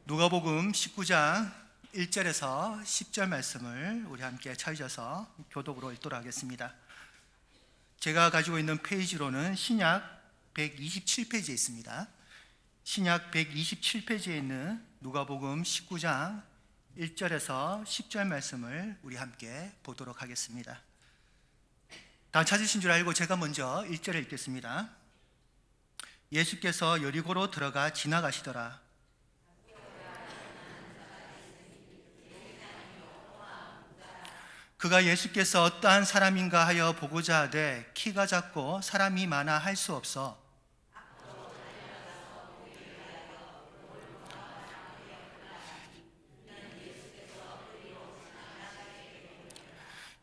누가복음 19장 1절에서 10절 말씀을 우리 함께 찾으셔서 교독으로 읽도록 하겠습니다. 제가 가지고 있는 페이지로는 신약 127페이지에 있습니다. 신약 127페이지에 있는 누가복음 19장 1절에서 10절 말씀을 우리 함께 보도록 하겠습니다. 다 찾으신 줄 알고 제가 먼저 1절을 읽겠습니다. 예수께서 여리고로 들어가 지나가시더라. 그가 예수께서 어떠한 사람인가 하여 보고자 하되 키가 작고 사람이 많아 할 수 없어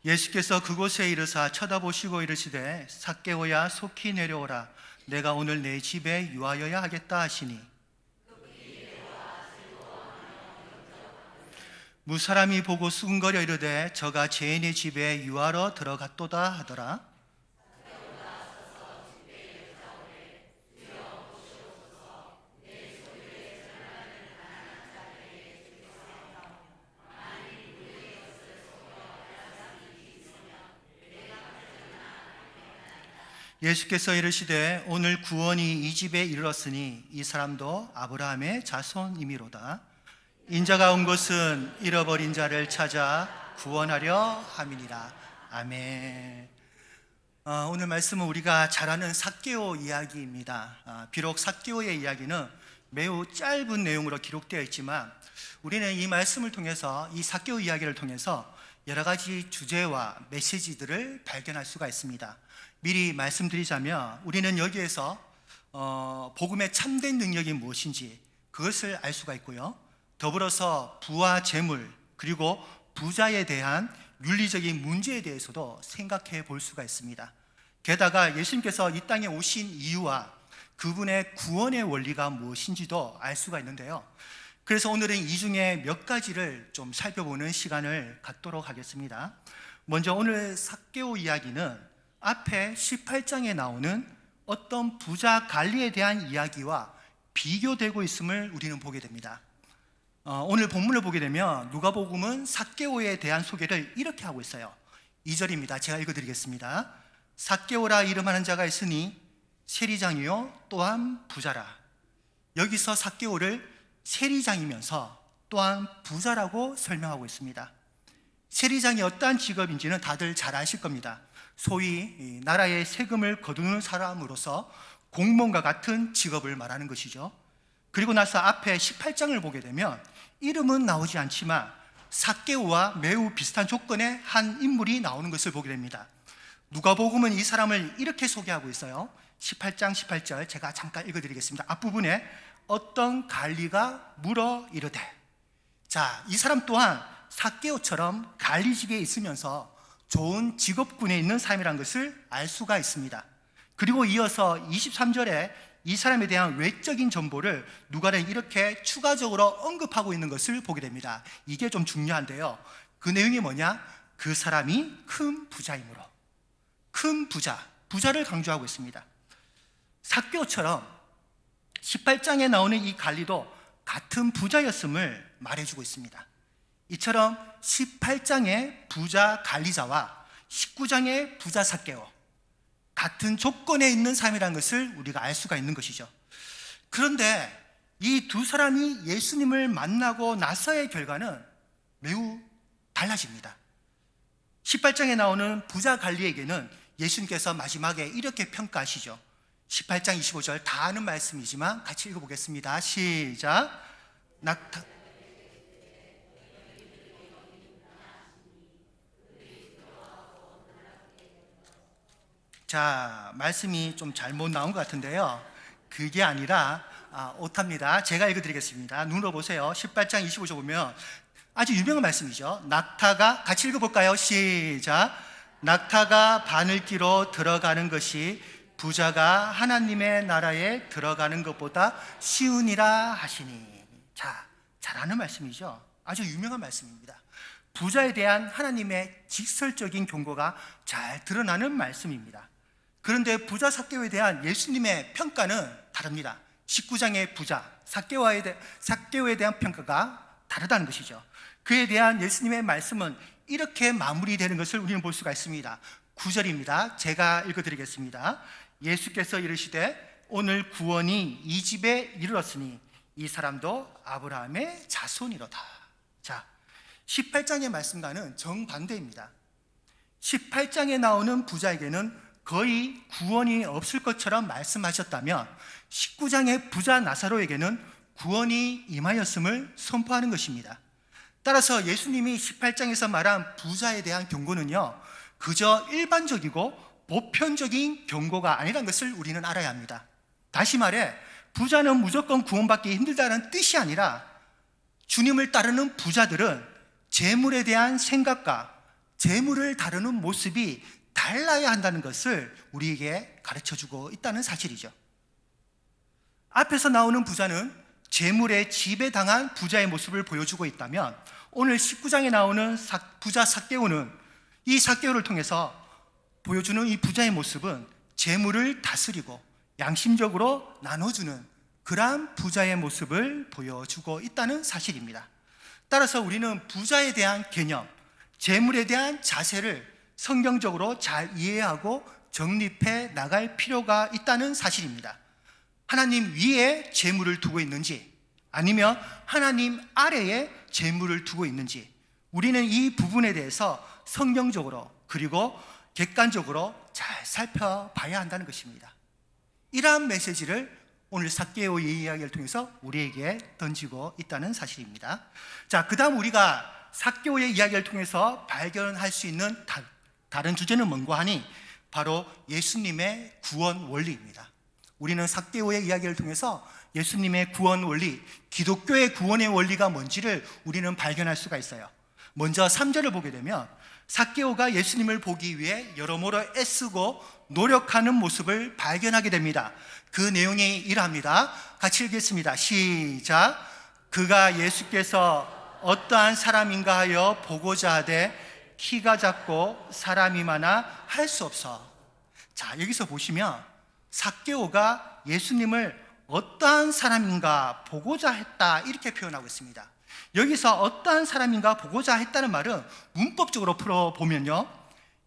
예수께서 그곳에 이르사 쳐다보시고 이르시되 삭개오야 속히 내려오라 내가 오늘 내 집에 유하여야 하겠다 하시니 무사람이 보고 수군거려 이르되 저가 죄인의 집에 유하러 들어갔도다 하더라. 예수께서 이르시되 오늘 구원이 이 집에 이르렀으니 이 사람도 아브라함의 자손이미로다. 인자가 온 것은 잃어버린 자를 찾아 구원하려 함이니라. 아멘. 오늘 말씀은 우리가 잘 아는 삭개오 이야기입니다. 비록 삭개오의 이야기는 매우 짧은 내용으로 기록되어 있지만 우리는 이 말씀을 통해서 이 삭개오 이야기를 통해서 여러 가지 주제와 메시지들을 발견할 수가 있습니다. 미리 말씀드리자면 우리는 여기에서 복음의 참된 능력이 무엇인지 그것을 알 수가 있고요. 더불어서 부와 재물 그리고 부자에 대한 윤리적인 문제에 대해서도 생각해 볼 수가 있습니다. 게다가 예수님께서 이 땅에 오신 이유와 그분의 구원의 원리가 무엇인지도 알 수가 있는데요. 그래서 오늘은 이 중에 몇 가지를 좀 살펴보는 시간을 갖도록 하겠습니다. 먼저 오늘 삭개오 이야기는 앞에 18장에 나오는 어떤 부자 관리에 대한 이야기와 비교되고 있음을 우리는 보게 됩니다. 오늘 본문을 보게 되면 누가복음은 삭개오에 대한 소개를 이렇게 하고 있어요. 2절입니다. 제가 읽어드리겠습니다. 삭개오라 이름하는 자가 있으니 세리장이요 또한 부자라. 여기서 삭개오를 세리장이면서 또한 부자라고 설명하고 있습니다. 세리장이 어떠한 직업인지는 다들 잘 아실 겁니다. 소위 나라의 세금을 거두는 사람으로서 공무원과 같은 직업을 말하는 것이죠. 그리고 나서 앞에 18장을 보게 되면 이름은 나오지 않지만 삭개오와 매우 비슷한 조건의 한 인물이 나오는 것을 보게 됩니다. 누가복음은 이 사람을 이렇게 소개하고 있어요. 18장 18절 제가 잠깐 읽어드리겠습니다. 앞부분에 어떤 관리가 물어 이르되, 자, 이 사람 또한 삭개오처럼 관리직에 있으면서 좋은 직업군에 있는 사람이라는 것을 알 수가 있습니다. 그리고 이어서 23절에 이 사람에 대한 외적인 정보를 누가는 이렇게 추가적으로 언급하고 있는 것을 보게 됩니다. 이게 좀 중요한데요. 그 내용이 뭐냐? 그 사람이 큰 부자이므로. 큰 부자, 부자를 강조하고 있습니다. 삭개오처럼 18장에 나오는 이 관리도 같은 부자였음을 말해주고 있습니다. 이처럼 18장의 부자 관리자와 19장의 부자 삭개오, 같은 조건에 있는 사람이라는 것을 우리가 알 수가 있는 것이죠. 그런데 이 두 사람이 예수님을 만나고 나서의 결과는 매우 달라집니다. 18장에 나오는 부자 관리에게는 예수님께서 마지막에 이렇게 평가하시죠. 18장 25절 다 아는 말씀이지만 같이 읽어보겠습니다. 시작. 자, 말씀이 좀 잘못 나온 것 같은데요. 그게 아니라 오타입니다. 제가 읽어드리겠습니다. 눈으로 보세요. 18장 25절 보면 아주 유명한 말씀이죠. 낙타가, 같이 읽어볼까요? 시작. 낙타가 바늘기로 들어가는 것이 부자가 하나님의 나라에 들어가는 것보다 쉬우니라 하시니. 자, 잘 아는 말씀이죠. 아주 유명한 말씀입니다. 부자에 대한 하나님의 직설적인 경고가 잘 드러나는 말씀입니다. 그런데 부자 삭개오에 대한 예수님의 평가는 다릅니다. 19장의 부자 삭개오에 대한 평가가 다르다는 것이죠. 그에 대한 예수님의 말씀은 이렇게 마무리되는 것을 우리는 볼 수가 있습니다. 9절입니다. 제가 읽어드리겠습니다. 예수께서 이르시되 오늘 구원이 이 집에 이르렀으니 이 사람도 아브라함의 자손이로다. 자, 18장의 말씀과는 정반대입니다. 18장에 나오는 부자에게는 거의 구원이 없을 것처럼 말씀하셨다면 19장의 부자 나사로에게는 구원이 임하였음을 선포하는 것입니다. 따라서 예수님이 18장에서 말한 부자에 대한 경고는요, 그저 일반적이고 보편적인 경고가 아니라는 것을 우리는 알아야 합니다. 다시 말해 부자는 무조건 구원받기 힘들다는 뜻이 아니라 주님을 따르는 부자들은 재물에 대한 생각과 재물을 다루는 모습이 달라야 한다는 것을 우리에게 가르쳐주고 있다는 사실이죠. 앞에서 나오는 부자는 재물에 지배당한 부자의 모습을 보여주고 있다면 오늘 19장에 나오는 부자 삭개오는 이 삭개오를 통해서 보여주는 이 부자의 모습은 재물을 다스리고 양심적으로 나눠주는 그러한 부자의 모습을 보여주고 있다는 사실입니다. 따라서 우리는 부자에 대한 개념, 재물에 대한 자세를 성경적으로 잘 이해하고 정립해 나갈 필요가 있다는 사실입니다. 하나님 위에 재물을 두고 있는지 아니면 하나님 아래에 재물을 두고 있는지 우리는 이 부분에 대해서 성경적으로 그리고 객관적으로 잘 살펴봐야 한다는 것입니다. 이러한 메시지를 오늘 삭개오의 이야기를 통해서 우리에게 던지고 있다는 사실입니다. 자, 그 다음 우리가 삭개오의 이야기를 통해서 발견할 수 있는 다른 주제는 뭔가 하니 바로 예수님의 구원 원리입니다. 우리는 삭개오의 이야기를 통해서 예수님의 구원 원리, 기독교의 구원의 원리가 뭔지를 우리는 발견할 수가 있어요. 먼저 3절을 보게 되면 삭개오가 예수님을 보기 위해 여러모로 애쓰고 노력하는 모습을 발견하게 됩니다. 그 내용이 이러합니다. 같이 읽겠습니다. 시작. 그가 예수께서 어떠한 사람인가 하여 보고자 하되 키가 작고 사람이 많아 할 수 없어. 자, 여기서 보시면 삭개오가 예수님을 어떠한 사람인가 보고자 했다 이렇게 표현하고 있습니다. 여기서 어떠한 사람인가 보고자 했다는 말은 문법적으로 풀어보면요,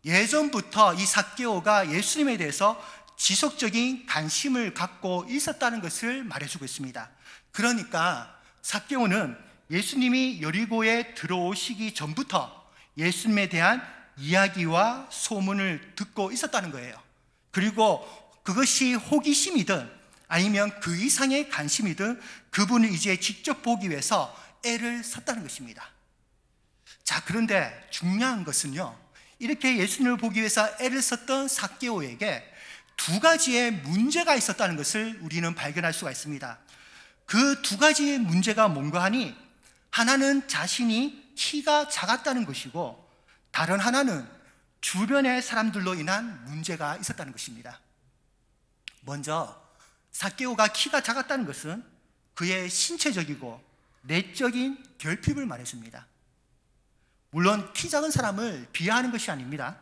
예전부터 이 삭개오가 예수님에 대해서 지속적인 관심을 갖고 있었다는 것을 말해주고 있습니다. 그러니까 삭개오는 예수님이 여리고에 들어오시기 전부터 예수님에 대한 이야기와 소문을 듣고 있었다는 거예요. 그리고 그것이 호기심이든 아니면 그 이상의 관심이든 그분을 이제 직접 보기 위해서 애를 썼다는 것입니다. 자, 그런데 중요한 것은요, 이렇게 예수님을 보기 위해서 애를 썼던 삭개오에게 두 가지의 문제가 있었다는 것을 우리는 발견할 수가 있습니다. 그 두 가지의 문제가 뭔가 하니 하나는 자신이 키가 작았다는 것이고 다른 하나는 주변의 사람들로 인한 문제가 있었다는 것입니다. 먼저 삭개오가 키가 작았다는 것은 그의 신체적이고 내적인 결핍을 말해줍니다. 물론 키 작은 사람을 비하하는 것이 아닙니다.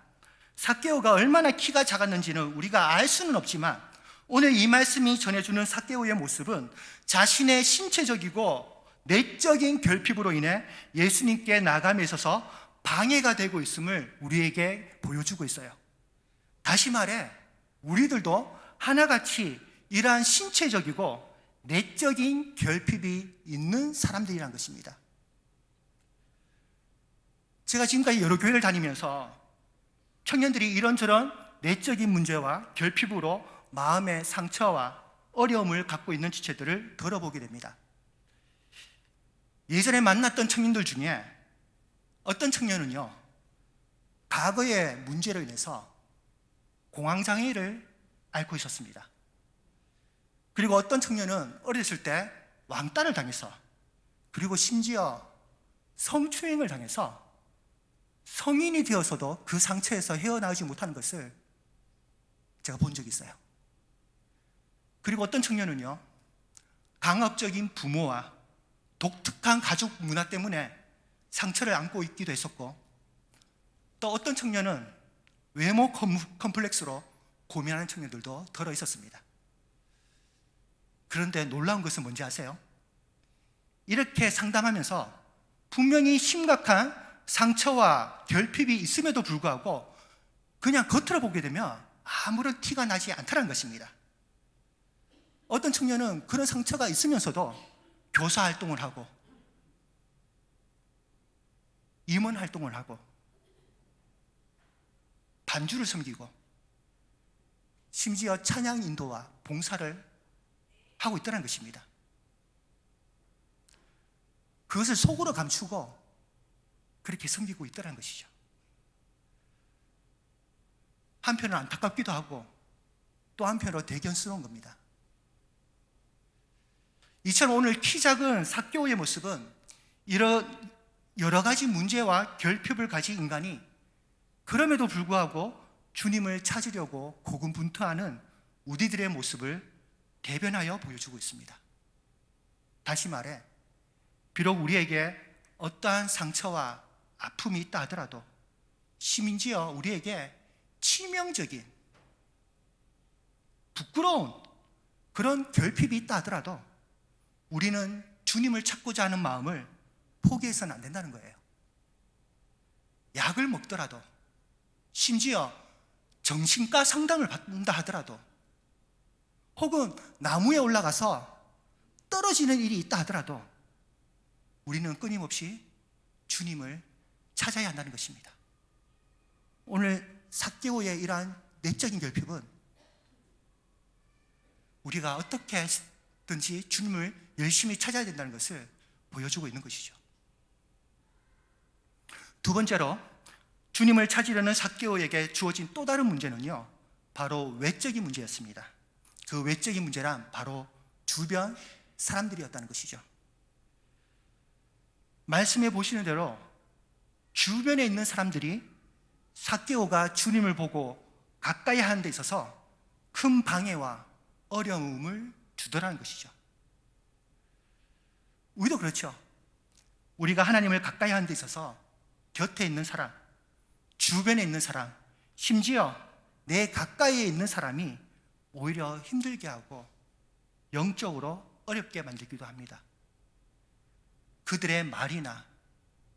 삭개오가 얼마나 키가 작았는지는 우리가 알 수는 없지만 오늘 이 말씀이 전해주는 삭개오의 모습은 자신의 신체적이고 내적인 결핍으로 인해 예수님께 나감에 있어서 방해가 되고 있음을 우리에게 보여주고 있어요. 다시 말해 우리들도 하나같이 이러한 신체적이고 내적인 결핍이 있는 사람들이라는 것입니다. 제가 지금까지 여러 교회를 다니면서 청년들이 이런저런 내적인 문제와 결핍으로 마음의 상처와 어려움을 갖고 있는 지체들을 들어보게 됩니다. 예전에 만났던 청년들 중에 어떤 청년은요, 과거의 문제로 인해서 공황장애를 앓고 있었습니다. 그리고 어떤 청년은 어렸을 때 왕따를 당해서, 그리고 심지어 성추행을 당해서 성인이 되어서도 그 상처에서 헤어나오지 못하는 것을 제가 본 적이 있어요. 그리고 어떤 청년은요, 강압적인 부모와 독특한 가족 문화 때문에 상처를 안고 있기도 했었고, 또 어떤 청년은 외모 컴플렉스로 고민하는 청년들도 들어 있었습니다. 그런데 놀라운 것은 뭔지 아세요? 이렇게 상담하면서 분명히 심각한 상처와 결핍이 있음에도 불구하고 그냥 겉으로 보게 되면 아무런 티가 나지 않다는 것입니다. 어떤 청년은 그런 상처가 있으면서도 교사 활동을 하고 임원 활동을 하고 반주를 섬기고 심지어 찬양 인도와 봉사를 하고 있다는 것입니다. 그것을 속으로 감추고 그렇게 섬기고 있다는 것이죠. 한편으로 안타깝기도 하고 또 한편으로 대견스러운 겁니다. 이처럼 오늘 키 작은 삭개오의 모습은 이런 여러 가지 문제와 결핍을 가진 인간이 그럼에도 불구하고 주님을 찾으려고 고군분투하는 우리들의 모습을 대변하여 보여주고 있습니다. 다시 말해, 비록 우리에게 어떠한 상처와 아픔이 있다 하더라도, 심지어 우리에게 치명적인 부끄러운 그런 결핍이 있다 하더라도 우리는 주님을 찾고자 하는 마음을 포기해서는 안 된다는 거예요. 약을 먹더라도, 심지어 정신과 상담을 받는다 하더라도, 혹은 나무에 올라가서 떨어지는 일이 있다 하더라도 우리는 끊임없이 주님을 찾아야 한다는 것입니다. 오늘 삭개오의 이러한 내적인 결핍은 우리가 어떻게 든지 주님을 열심히 찾아야 된다는 것을 보여주고 있는 것이죠. 두 번째로 주님을 찾으려는 삭개오에게 주어진 또 다른 문제는요, 바로 외적인 문제였습니다. 그 외적인 문제란 바로 주변 사람들이었다는 것이죠. 말씀해 보시는 대로 주변에 있는 사람들이 삭개오가 주님을 보고 가까이 하는 데 있어서 큰 방해와 어려움을 주더라는 것이죠. 우리도 그렇죠. 우리가 하나님을 가까이 하는 데 있어서 곁에 있는 사람, 주변에 있는 사람, 심지어 내 가까이에 있는 사람이 오히려 힘들게 하고 영적으로 어렵게 만들기도 합니다. 그들의 말이나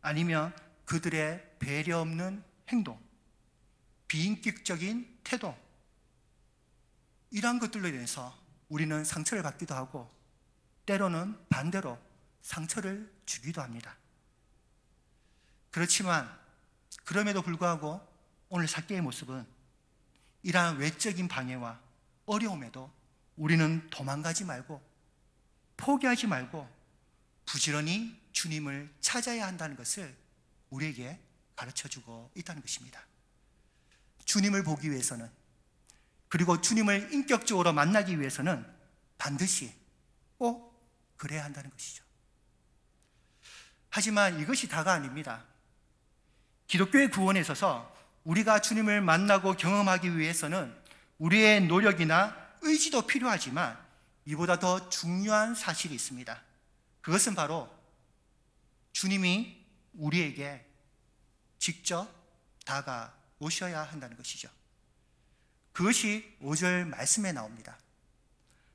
아니면 그들의 배려 없는 행동, 비인격적인 태도, 이러한 것들로 인해서 우리는 상처를 받기도 하고 때로는 반대로 상처를 주기도 합니다. 그렇지만 그럼에도 불구하고 오늘 삭개의 모습은 이러한 외적인 방해와 어려움에도 우리는 도망가지 말고 포기하지 말고 부지런히 주님을 찾아야 한다는 것을 우리에게 가르쳐주고 있다는 것입니다. 주님을 보기 위해서는, 그리고 주님을 인격적으로 만나기 위해서는 반드시 꼭 그래야 한다는 것이죠. 하지만 이것이 다가 아닙니다. 기독교의 구원에 있어서 우리가 주님을 만나고 경험하기 위해서는 우리의 노력이나 의지도 필요하지만 이보다 더 중요한 사실이 있습니다. 그것은 바로 주님이 우리에게 직접 다가오셔야 한다는 것이죠. 그것이 5절 말씀에 나옵니다.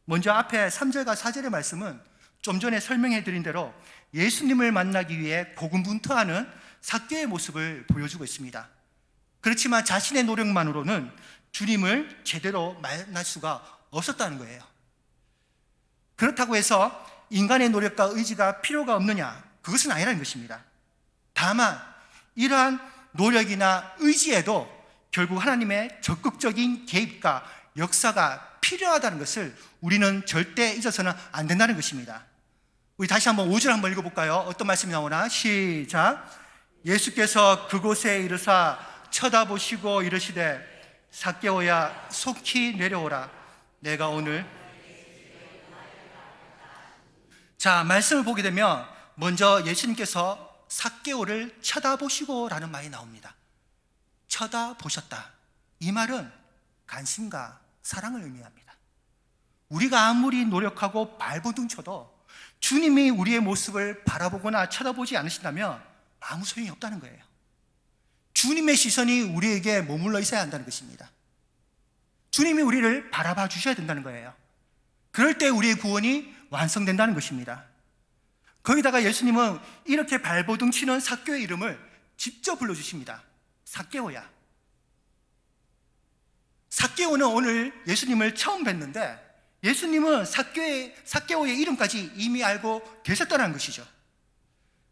먼저 앞에 3절과 4절의 말씀은 좀 전에 설명해 드린 대로 예수님을 만나기 위해 고군분투하는 삭개의 모습을 보여주고 있습니다. 그렇지만 자신의 노력만으로는 주님을 제대로 만날 수가 없었다는 거예요. 그렇다고 해서 인간의 노력과 의지가 필요가 없느냐? 그것은 아니라는 것입니다. 다만 이러한 노력이나 의지에도 결국 하나님의 적극적인 개입과 역사가 필요하다는 것을 우리는 절대 잊어서는 안 된다는 것입니다. 우리 다시 한번 5절 한번 읽어볼까요? 어떤 말씀이 나오나? 시작. 예수께서 그곳에 이르사 쳐다보시고 이르시되 삭개오야 속히 내려오라. 내가 오늘 자, 말씀을 보게 되면 먼저 예수님께서 삭개오를 쳐다보시고 라는 말이 나옵니다. 쳐다보셨다. 이 말은 관심과 사랑을 의미합니다. 우리가 아무리 노력하고 발버둥 쳐도 주님이 우리의 모습을 바라보거나 쳐다보지 않으신다면 아무 소용이 없다는 거예요. 주님의 시선이 우리에게 머물러 있어야 한다는 것입니다. 주님이 우리를 바라봐 주셔야 된다는 거예요. 그럴 때 우리의 구원이 완성된다는 것입니다. 거기다가 예수님은 이렇게 발버둥 치는 삭개오의 이름을 직접 불러주십니다. 삭개오야. 삭개오는 오늘 예수님을 처음 뵀는데 예수님은 삭개오의 이름까지 이미 알고 계셨다는 것이죠.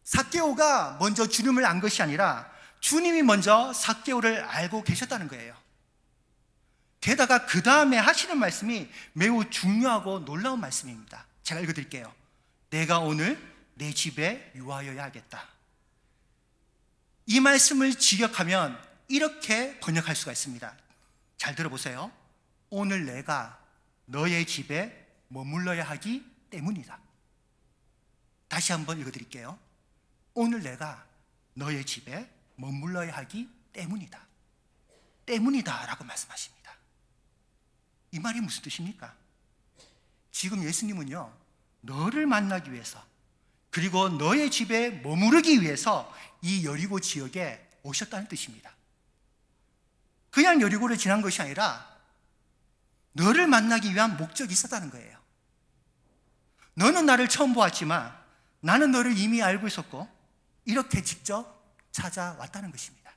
삭개오가 먼저 주님을 안 것이 아니라 주님이 먼저 삭개오를 알고 계셨다는 거예요. 게다가 그 다음에 하시는 말씀이 매우 중요하고 놀라운 말씀입니다. 제가 읽어드릴게요. 내가 오늘 내 집에 유하여야 하겠다. 이 말씀을 직역하면 이렇게 번역할 수가 있습니다. 잘 들어보세요. 오늘 내가 너의 집에 머물러야 하기 때문이다. 다시 한번 읽어드릴게요. 오늘 내가 너의 집에 머물러야 하기 때문이다. 때문이다 라고 말씀하십니다. 이 말이 무슨 뜻입니까? 지금 예수님은요, 너를 만나기 위해서 그리고 너의 집에 머무르기 위해서 이 여리고 지역에 오셨다는 뜻입니다. 그냥 여리고를 지난 것이 아니라 너를 만나기 위한 목적이 있었다는 거예요. 너는 나를 처음 보았지만 나는 너를 이미 알고 있었고 이렇게 직접 찾아왔다는 것입니다.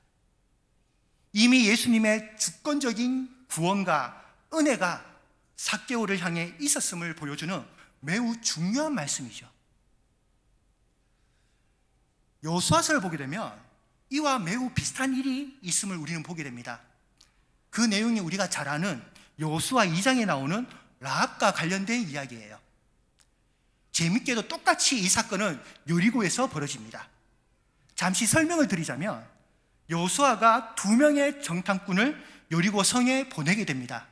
이미 예수님의 주권적인 구원과 은혜가 삭개오를 향해 있었음을 보여주는 매우 중요한 말씀이죠. 여호수아서를 보게 되면 이와 매우 비슷한 일이 있음을 우리는 보게 됩니다. 그 내용이 우리가 잘 아는 여호수아 2장에 나오는 라합과 관련된 이야기예요. 재밌게도 똑같이 이 사건은 여리고에서 벌어집니다. 잠시 설명을 드리자면 여호수아가 2명의 정탐꾼을 여리고 성에 보내게 됩니다.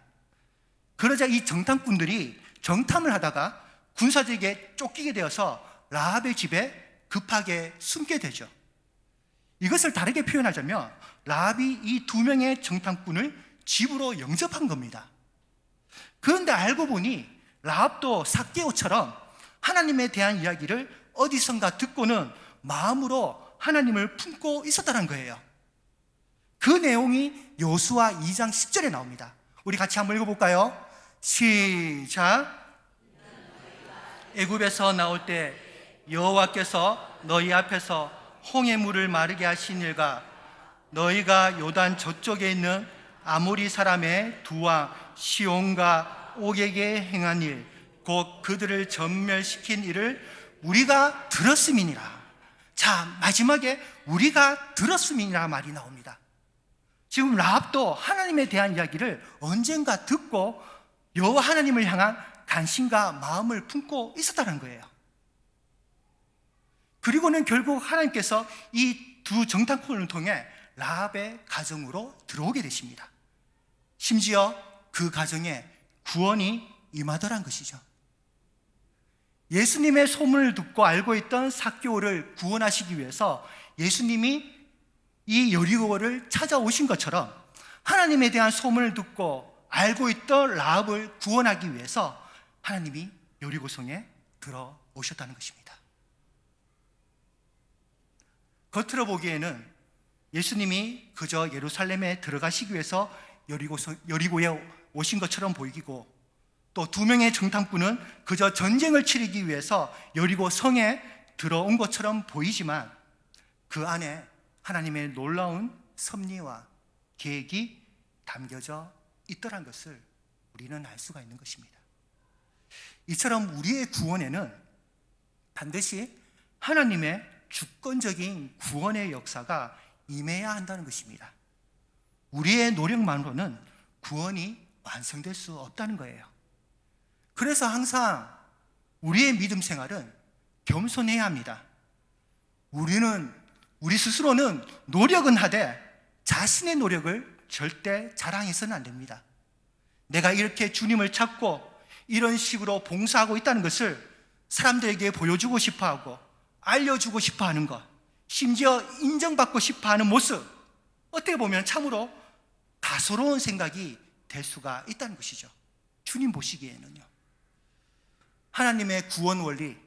그러자 이 정탐꾼들이 정탐을 하다가 군사들에게 쫓기게 되어서 라합의 집에 급하게 숨게 되죠. 이것을 다르게 표현하자면 라합이 이 2명의 정탐꾼을 집으로 영접한 겁니다. 그런데 알고 보니 라합도 삭개오처럼 하나님에 대한 이야기를 어디선가 듣고는 마음으로 하나님을 품고 있었다는 거예요. 그 내용이 여호수아 2장 10절에 나옵니다. 우리 같이 한번 읽어볼까요? 시작. 애굽에서 나올 때 여호와께서 너희 앞에서 홍해 물을 마르게 하신 일과 너희가 요단 저쪽에 있는 아모리 사람의 두 왕 시온과 옥에게 행한 일, 곧 그들을 전멸시킨 일을 우리가 들었음이니라. 자, 마지막에 우리가 들었음이니라 말이 나옵니다. 지금 라합도 하나님에 대한 이야기를 언젠가 듣고 여호와 하나님을 향한 관심과 마음을 품고 있었다는 거예요. 그리고는 결국 하나님께서 이 두 정탐꾼을 통해 라합의 가정으로 들어오게 되십니다. 심지어 그 가정에 구원이 임하더란 것이죠. 예수님의 소문을 듣고 알고 있던 삭개오를 구원하시기 위해서 예수님이 이 여리고를 찾아오신 것처럼 하나님에 대한 소문을 듣고 알고 있던 라합을 구원하기 위해서 하나님이 여리고성에 들어오셨다는 것입니다. 겉으로 보기에는 예수님이 그저 예루살렘에 들어가시기 위해서 여리고에 오신 것처럼 보이고 또 2명의 정탐꾼은 그저 전쟁을 치르기 위해서 여리고 성에 들어온 것처럼 보이지만 그 안에 하나님의 놀라운 섭리와 계획이 담겨져 있더란 것을 우리는 알 수가 있는 것입니다. 이처럼 우리의 구원에는 반드시 하나님의 주권적인 구원의 역사가 임해야 한다는 것입니다. 우리의 노력만으로는 구원이 완성될 수 없다는 거예요. 그래서 항상 우리의 믿음 생활은 겸손해야 합니다. 우리 스스로는 노력은 하되 자신의 노력을 절대 자랑해서는 안 됩니다. 내가 이렇게 주님을 찾고 이런 식으로 봉사하고 있다는 것을 사람들에게 보여주고 싶어하고 알려주고 싶어하는 것, 심지어 인정받고 싶어하는 모습, 어떻게 보면 참으로 가소로운 생각이 될 수가 있다는 것이죠. 주님 보시기에는요. 하나님의 구원 원리,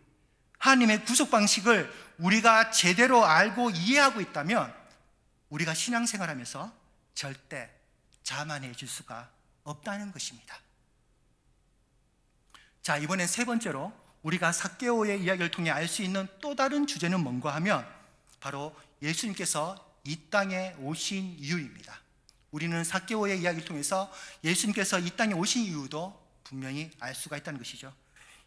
하나님의 구속 방식을 우리가 제대로 알고 이해하고 있다면 우리가 신앙생활하면서 절대 자만해질 수가 없다는 것입니다. 자, 이번엔 세 번째로 우리가 삭개오의 이야기를 통해 알 수 있는 또 다른 주제는 뭔가 하면 바로 예수님께서 이 땅에 오신 이유입니다. 우리는 삭개오의 이야기를 통해서 예수님께서 이 땅에 오신 이유도 분명히 알 수가 있다는 것이죠.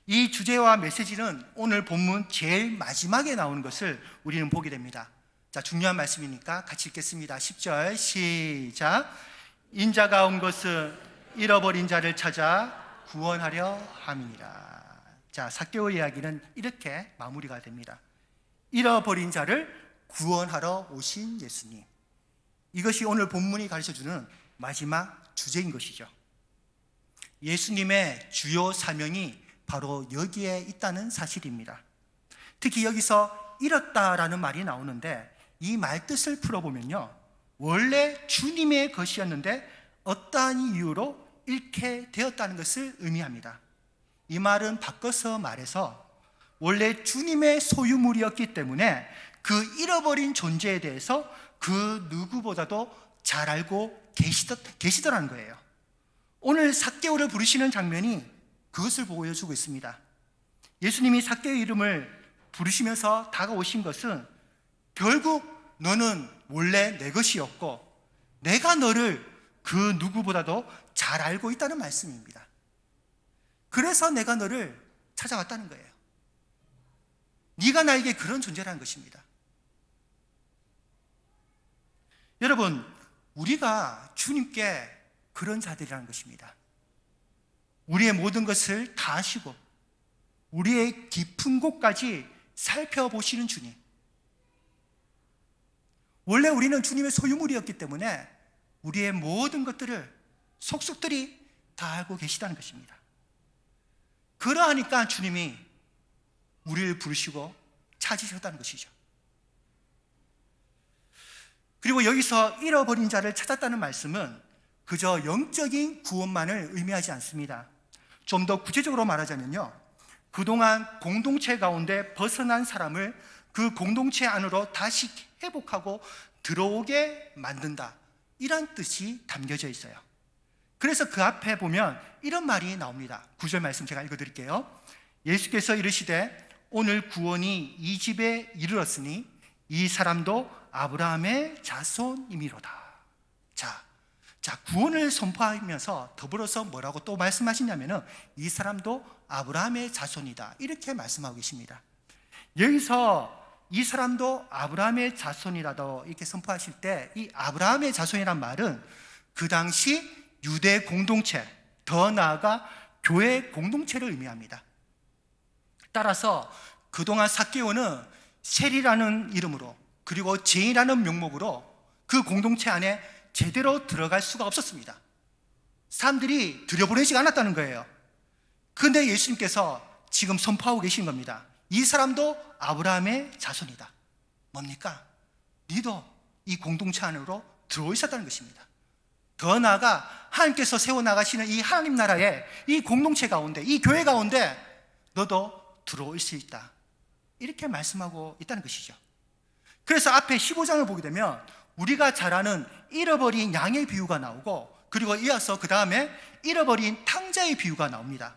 이 주제와 메시지는 오늘 본문 제일 마지막에 나오는 것을 우리는 보게 됩니다. 자, 중요한 말씀이니까 같이 읽겠습니다. 10절 시작. 인자가 온 것은 잃어버린 자를 찾아 구원하려 함이니라. 자, 삭개오 이야기는 이렇게 마무리가 됩니다. 잃어버린 자를 구원하러 오신 예수님. 이것이 오늘 본문이 가르쳐주는 마지막 주제인 것이죠. 예수님의 주요 사명이 바로 여기에 있다는 사실입니다. 특히 여기서 잃었다라는 말이 나오는데 이 말 뜻을 풀어보면요, 원래 주님의 것이었는데 어떠한 이유로 잃게 되었다는 것을 의미합니다. 이 말은 바꿔서 말해서 원래 주님의 소유물이었기 때문에 그 잃어버린 존재에 대해서 그 누구보다도 잘 알고 계시더라는 거예요. 오늘 삭개오를 부르시는 장면이 그것을 보여주고 있습니다. 예수님이 삭개오의 이름을 부르시면서 다가오신 것은 결국 너는 원래 내 것이었고 내가 너를 그 누구보다도 잘 알고 있다는 말씀입니다. 그래서 내가 너를 찾아왔다는 거예요. 네가 나에게 그런 존재라는 것입니다. 여러분, 우리가 주님께 그런 자들이라는 것입니다. 우리의 모든 것을 다 아시고 우리의 깊은 곳까지 살펴보시는 주님. 원래 우리는 주님의 소유물이었기 때문에 우리의 모든 것들을 속속들이 다 알고 계시다는 것입니다. 그러하니까 주님이 우리를 부르시고 찾으셨다는 것이죠. 그리고 여기서 잃어버린 자를 찾았다는 말씀은 그저 영적인 구원만을 의미하지 않습니다. 좀 더 구체적으로 말하자면요, 그동안 공동체 가운데 벗어난 사람을 그 공동체 안으로 다시 회복하고 들어오게 만든다, 이런 뜻이 담겨져 있어요. 그래서 그 앞에 보면 이런 말이 나옵니다. 9절 말씀 제가 읽어드릴게요. 예수께서 이르시되 오늘 구원이 이 집에 이르렀으니 이 사람도 아브라함의 자손이미로다. 자, 구원을 선포하면서 더불어서 뭐라고 또 말씀하시냐면은 이 사람도 아브라함의 자손이다, 이렇게 말씀하고 계십니다. 여기서 이 사람도 아브라함의 자손이라도 이렇게 선포하실 때 이 아브라함의 자손이란 말은 그 당시 유대 공동체, 더 나아가 교회 공동체를 의미합니다. 따라서 그동안 삭개오는 셀이라는 이름으로 그리고 제인이라는 명목으로 그 공동체 안에 제대로 들어갈 수가 없었습니다. 사람들이 들여보내지 않았다는 거예요. 그런데 예수님께서 지금 선포하고 계신 겁니다. 이 사람도 아브라함의 자손이다. 뭡니까? 너도 이 공동체 안으로 들어오 있었다는 것입니다. 더 나아가 하나님께서 세워나가시는 이 하나님 나라의 이 공동체 가운데, 이 교회 가운데 너도 들어올 수 있다, 이렇게 말씀하고 있다는 것이죠. 그래서 앞에 15장을 보게 되면 우리가 잘 아는 잃어버린 양의 비유가 나오고, 그리고 이어서 그 다음에 잃어버린 탕자의 비유가 나옵니다.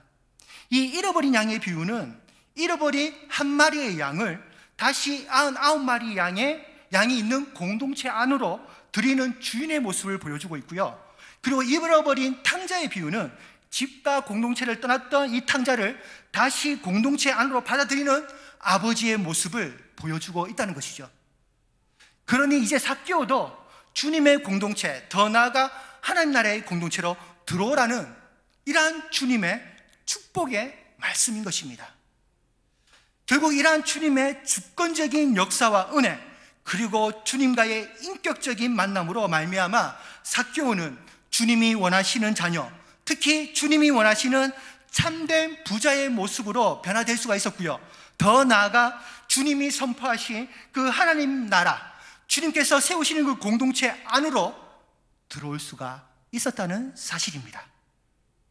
이 잃어버린 양의 비유는 잃어버린 한 마리의 양을 다시 99마리 양이 있는 공동체 안으로 드리는 주인의 모습을 보여주고 있고요. 그리고 잃어버린 탕자의 비유는 집과 공동체를 떠났던 이 탕자를 다시 공동체 안으로 받아들이는 아버지의 모습을 보여주고 있다는 것이죠. 그러니 이제 삭개오도 주님의 공동체, 더 나아가 하나님 나라의 공동체로 들어오라는 이러한 주님의 축복의 말씀인 것입니다. 결국 이러한 주님의 주권적인 역사와 은혜, 그리고 주님과의 인격적인 만남으로 말미암아 삭개오는 주님이 원하시는 자녀, 특히 주님이 원하시는 참된 부자의 모습으로 변화될 수가 있었고요. 더 나아가 주님이 선포하신 그 하나님 나라, 주님께서 세우시는 그 공동체 안으로 들어올 수가 있었다는 사실입니다.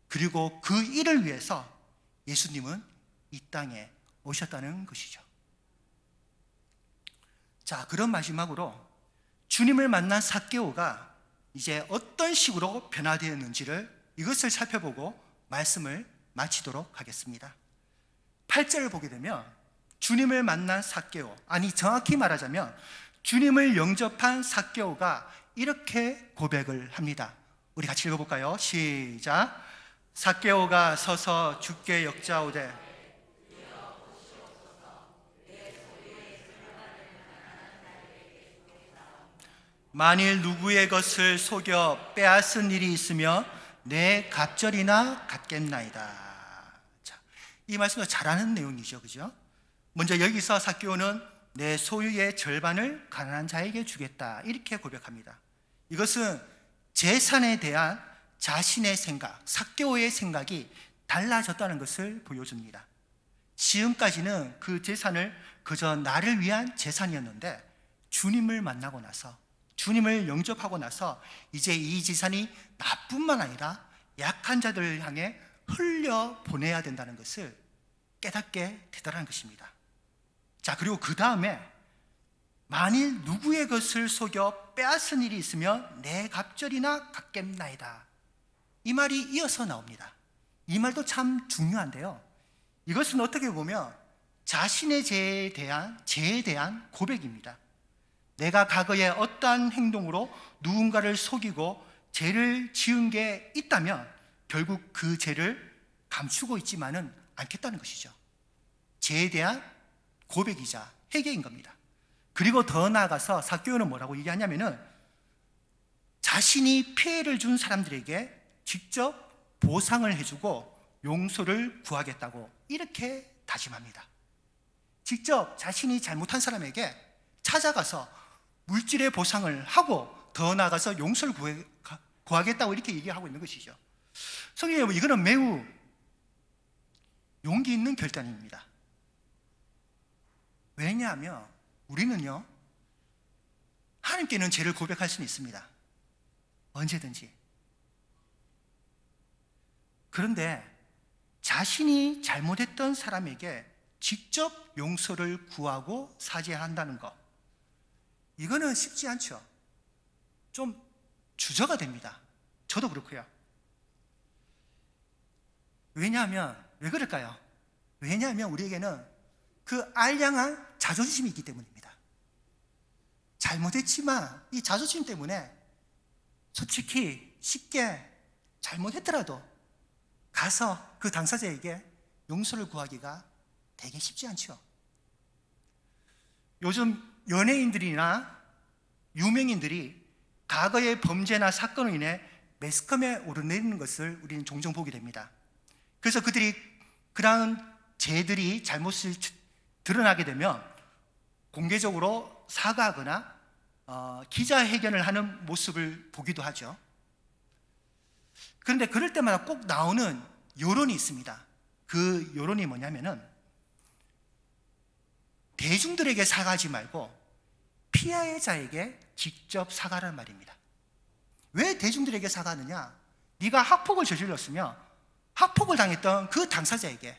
그리고 그 일을 위해서 예수님은 이 땅에 오셨다는 것이죠. 자, 그런 마지막으로 주님을 만난 삭개오가 이제 어떤 식으로 변화되었는지를 이것을 살펴보고 말씀을 마치도록 하겠습니다. 8절을 보게 되면 주님을 만난 삭개오, 아니 정확히 말하자면 주님을 영접한 삭개오가 이렇게 고백을 합니다. 우리 같이 읽어볼까요? 시작. 삭개오가 서서 주께 역자오되 만일 누구의 것을 속여 빼앗은 일이 있으면 내 갑절이나 갚겠나이다. 자, 이 말씀도 잘 아는 내용이죠, 그죠? 먼저 여기서 삭개오는 내 소유의 절반을 가난한 자에게 주겠다, 이렇게 고백합니다. 이것은 재산에 대한 자신의 생각, 삭개오의 생각이 달라졌다는 것을 보여줍니다. 지금까지는 그 재산을 그저 나를 위한 재산이었는데 주님을 만나고 나서, 주님을 영접하고 나서 이제 이 재산이 나뿐만 아니라 약한 자들을 향해 흘려 보내야 된다는 것을 깨닫게 되더라는 것입니다. 자, 그리고 그 다음에 만일 누구의 것을 속여 빼앗은 일이 있으면 내 갑절이나 갚겠나이다, 이 말이 이어서 나옵니다. 이 말도 참 중요한데요, 이것은 어떻게 보면 자신의 죄에 대한 고백입니다. 내가 과거에 어떠한 행동으로 누군가를 속이고 죄를 지은 게 있다면 결국 그 죄를 감추고 있지만은 않겠다는 것이죠. 죄에 대한 고백이자 회개인 겁니다. 그리고 더 나아가서 삭개오는 뭐라고 얘기하냐면은 자신이 피해를 준 사람들에게 직접 보상을 해주고 용서를 구하겠다고 이렇게 다짐합니다. 직접 자신이 잘못한 사람에게 찾아가서 물질의 보상을 하고 더 나아가서 용서를 구하겠다고 이렇게 얘기하고 있는 것이죠. 성경에 보면 이거는 매우 용기 있는 결단입니다. 왜냐하면 우리는요, 하나님께는 죄를 고백할 수는 있습니다. 언제든지. 그런데 자신이 잘못했던 사람에게 직접 용서를 구하고 사죄한다는 것, 이거는 쉽지 않죠. 좀 주저가 됩니다. 저도 그렇고요. 왜냐하면, 왜 그럴까요? 왜냐하면 우리에게는 그 알량한 자존심이 있기 때문입니다. 잘못했지만 이 자존심 때문에 솔직히 쉽게 잘못했더라도 가서 그 당사자에게 용서를 구하기가 되게 쉽지 않죠. 요즘 연예인들이나 유명인들이 과거의 범죄나 사건으로 인해 매스컴에 오르내리는 것을 우리는 종종 보게 됩니다. 그래서 그들이 그러한 죄들이 잘못을 드러나게 되면 공개적으로 사과하거나 기자회견을 하는 모습을 보기도 하죠. 그런데 그럴 때마다 꼭 나오는 여론이 있습니다. 그 여론이 뭐냐면은 대중들에게 사과하지 말고 피해자에게 직접 사과하라는 말입니다. 왜 대중들에게 사과하느냐? 네가 학폭을 저질렀으면 학폭을 당했던 그 당사자에게,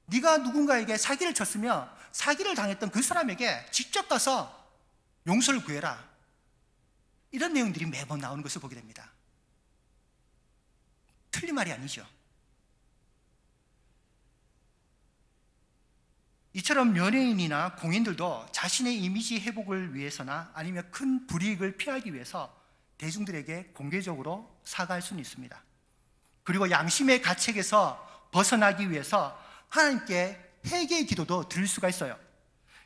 네가 누군가에게 사기를 쳤으면 사기를 당했던 그 사람에게 직접 가서 용서를 구해라, 이런 내용들이 매번 나오는 것을 보게 됩니다. 틀린 말이 아니죠. 이처럼 연예인이나 공인들도 자신의 이미지 회복을 위해서나 아니면 큰 불이익을 피하기 위해서 대중들에게 공개적으로 사과할 수는 있습니다. 그리고 양심의 가책에서 벗어나기 위해서 하나님께 회개의 기도도 드릴 수가 있어요.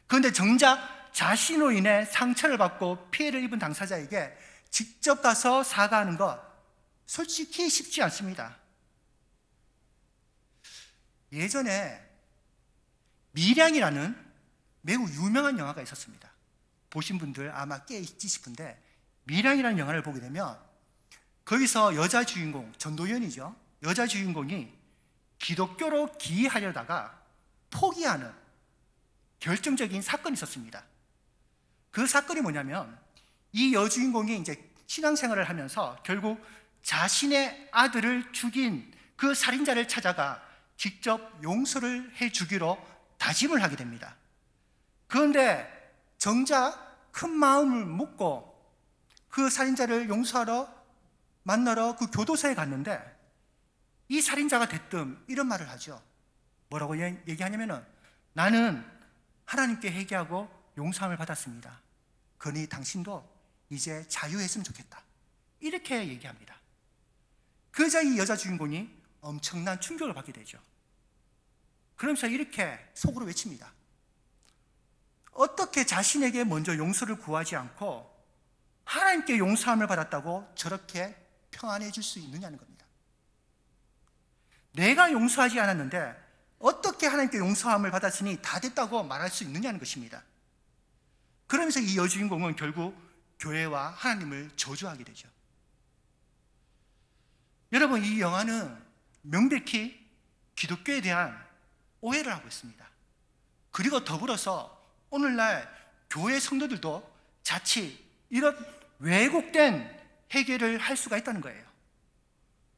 그런데 정작 자신으로 인해 상처를 받고 피해를 입은 당사자에게 직접 가서 사과하는 것, 솔직히 쉽지 않습니다. 예전에 미량이라는 매우 유명한 영화가 있었습니다. 보신 분들 아마 꽤 있지 싶은데, 미량이라는 영화를 보게 되면 거기서 여자 주인공, 전도연이죠. 여자 주인공이 기독교로 기이하려다가 포기하는 결정적인 사건이 있었습니다. 그 사건이 뭐냐면, 이 여주인공이 이제 신앙생활을 하면서 결국 자신의 아들을 죽인 그 살인자를 찾아가 직접 용서를 해주기로 다짐을 하게 됩니다. 그런데 정작 큰 마음을 먹고 그 살인자를 용서하러 만나러 그 교도소에 갔는데 이 살인자가 됐든 이런 말을 하죠. 뭐라고 얘기하냐면은 나는 하나님께 회개하고 용서함을 받았습니다. 그러니 당신도 이제 자유했으면 좋겠다. 이렇게 얘기합니다. 그러자 이 여자 주인공이 엄청난 충격을 받게 되죠. 그러면서 이렇게 속으로 외칩니다. 어떻게 자신에게 먼저 용서를 구하지 않고 하나님께 용서함을 받았다고 저렇게 평안해질 수 있느냐는 겁니다. 내가 용서하지 않았는데 어떻게 하나님께 용서함을 받았으니 다 됐다고 말할 수 있느냐는 것입니다. 그러면서 이 여주인공은 결국 교회와 하나님을 저주하게 되죠. 여러분, 이 영화는 명백히 기독교에 대한 오해를 하고 있습니다. 그리고 더불어서 오늘날 교회 성도들도 자칫 이런 왜곡된 회개를 할 수가 있다는 거예요.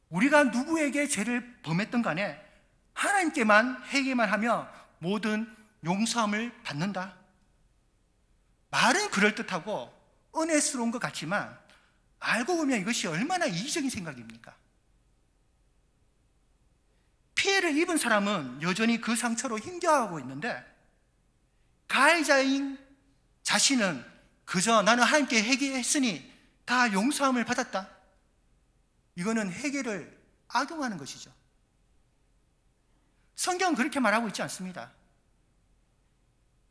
우리가 누구에게 죄를 범했던 간에 하나님께만 회개만 하며 모든 용서함을 받는다. 말은 그럴듯하고 은혜스러운 것 같지만 알고 보면 이것이 얼마나 이기적인 생각입니까? 피해를 입은 사람은 여전히 그 상처로 힘겨워하고 있는데 가해자인 자신은 그저 나는 하나님께 회개했으니 다 용서함을 받았다. 이거는 회개를 악용하는 것이죠. 성경은 그렇게 말하고 있지 않습니다.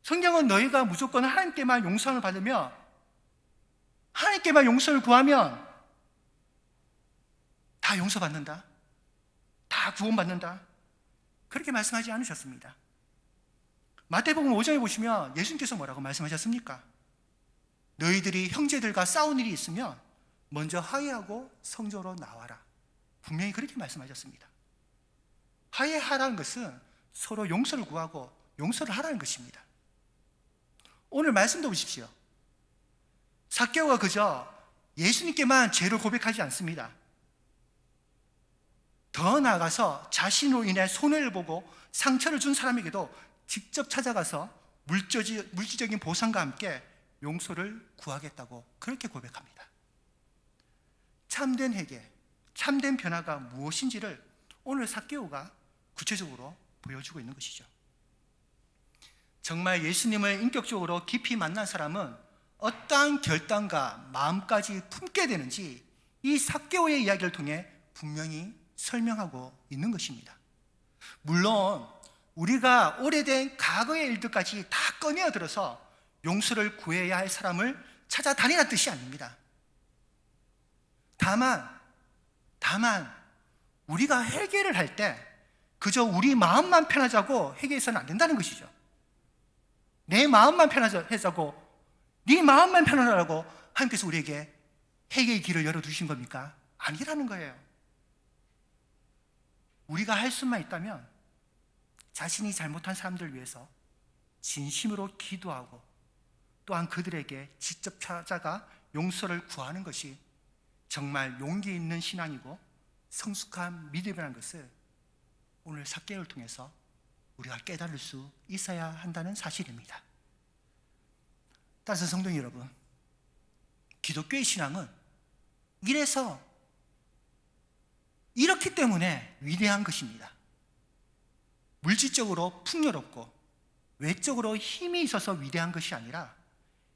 성경은 너희가 무조건 하나님께만 용서를 받으며 하나님께만 용서를 구하면 다 용서받는다. 다 구원받는다. 그렇게 말씀하지 않으셨습니다. 마태복음 5장에 보시면 예수님께서 뭐라고 말씀하셨습니까? 너희들이 형제들과 싸운 일이 있으면 먼저 화해하고 성전으로 나와라. 분명히 그렇게 말씀하셨습니다. 화해하라는 것은 서로 용서를 구하고 용서를 하라는 것입니다. 오늘 말씀도 보십시오. 삭개오가 그저 예수님께만 죄를 고백하지 않습니다. 더 나아가서 자신으로 인해 손해를 보고 상처를 준 사람에게도 직접 찾아가서 물질적인 보상과 함께 용서를 구하겠다고 그렇게 고백합니다. 참된 회개, 참된 변화가 무엇인지를 오늘 삭개오가 구체적으로 보여주고 있는 것이죠. 정말 예수님을 인격적으로 깊이 만난 사람은 어떠한 결단과 마음까지 품게 되는지 이 삭개오의 이야기를 통해 분명히 설명하고 있는 것입니다. 물론 우리가 오래된 과거의 일들까지 다 꺼내어들어서 용서를 구해야 할 사람을 찾아다니라는 뜻이 아닙니다. 다만 우리가 회개를 할 때 그저 우리 마음만 편하자고 회개해서는 안 된다는 것이죠. 내 마음만 편하자고 네 마음만 편하라고 하나님께서 우리에게 회개의 길을 열어두신 겁니까? 아니라는 거예요. 우리가 할 수만 있다면 자신이 잘못한 사람들을 위해서 진심으로 기도하고 또한 그들에게 직접 찾아가 용서를 구하는 것이 정말 용기 있는 신앙이고 성숙한 믿음이라는 것을 오늘 삭개오를 통해서 우리가 깨달을 수 있어야 한다는 사실입니다. 따라서 성도 여러분, 기독교의 신앙은 이렇기 때문에 위대한 것입니다. 물질적으로 풍요롭고 외적으로 힘이 있어서 위대한 것이 아니라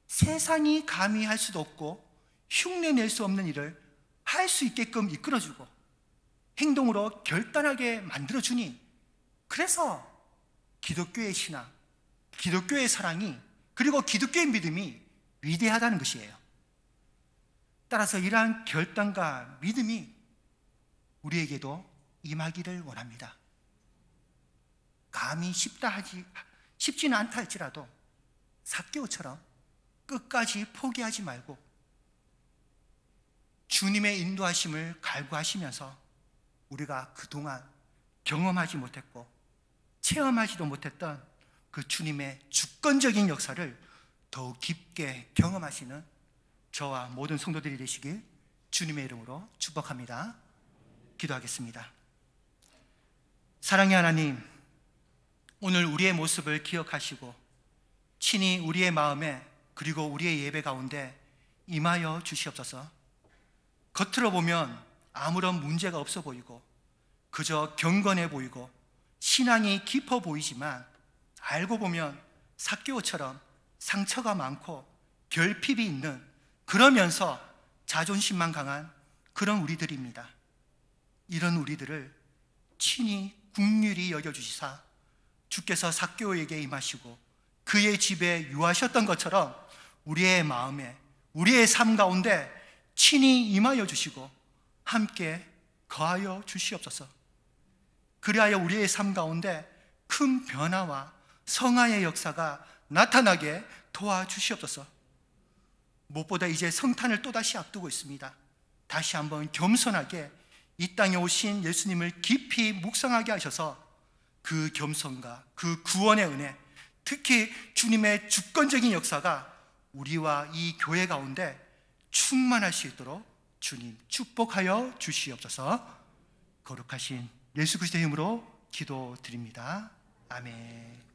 세상이 감히 할 수도 없고 흉내낼 수 없는 일을 할 수 있게끔 이끌어주고 행동으로 결단하게 만들어주니 그래서 기독교의 신앙, 기독교의 사랑이 그리고 기독교의 믿음이 위대하다는 것이에요. 따라서 이러한 결단과 믿음이 우리에게도 임하기를 원합니다. 감히 쉽지는 않다 할지라도 삭개오처럼 끝까지 포기하지 말고 주님의 인도하심을 갈구하시면서 우리가 그동안 경험하지 못했고 체험하지도 못했던 그 주님의 주권적인 역사를 더욱 깊게 경험하시는 저와 모든 성도들이 되시길 주님의 이름으로 축복합니다. 기도하겠습니다. 사랑의 하나님, 오늘 우리의 모습을 기억하시고 친히 우리의 마음에 그리고 우리의 예배 가운데 임하여 주시옵소서. 겉으로 보면 아무런 문제가 없어 보이고 그저 경건해 보이고 신앙이 깊어 보이지만 알고 보면 삭개오처럼 상처가 많고 결핍이 있는, 그러면서 자존심만 강한 그런 우리들입니다. 이런 우리들을 친히 긍휼히 여겨주시사 주께서 삭개오에게 임하시고 그의 집에 유하셨던 것처럼 우리의 마음에, 우리의 삶 가운데 친히 임하여 주시고 함께 거하여 주시옵소서. 그리하여 우리의 삶 가운데 큰 변화와 성화의 역사가 나타나게 도와주시옵소서. 무엇보다 이제 성탄을 또다시 앞두고 있습니다. 다시 한번 겸손하게 이 땅에 오신 예수님을 깊이 묵상하게 하셔서 그 겸손과 그 구원의 은혜, 특히 주님의 주권적인 역사가 우리와 이 교회 가운데 충만할 수 있도록 주님 축복하여 주시옵소서. 거룩하신 예수 그리스도의 이름으로 기도드립니다. 아멘.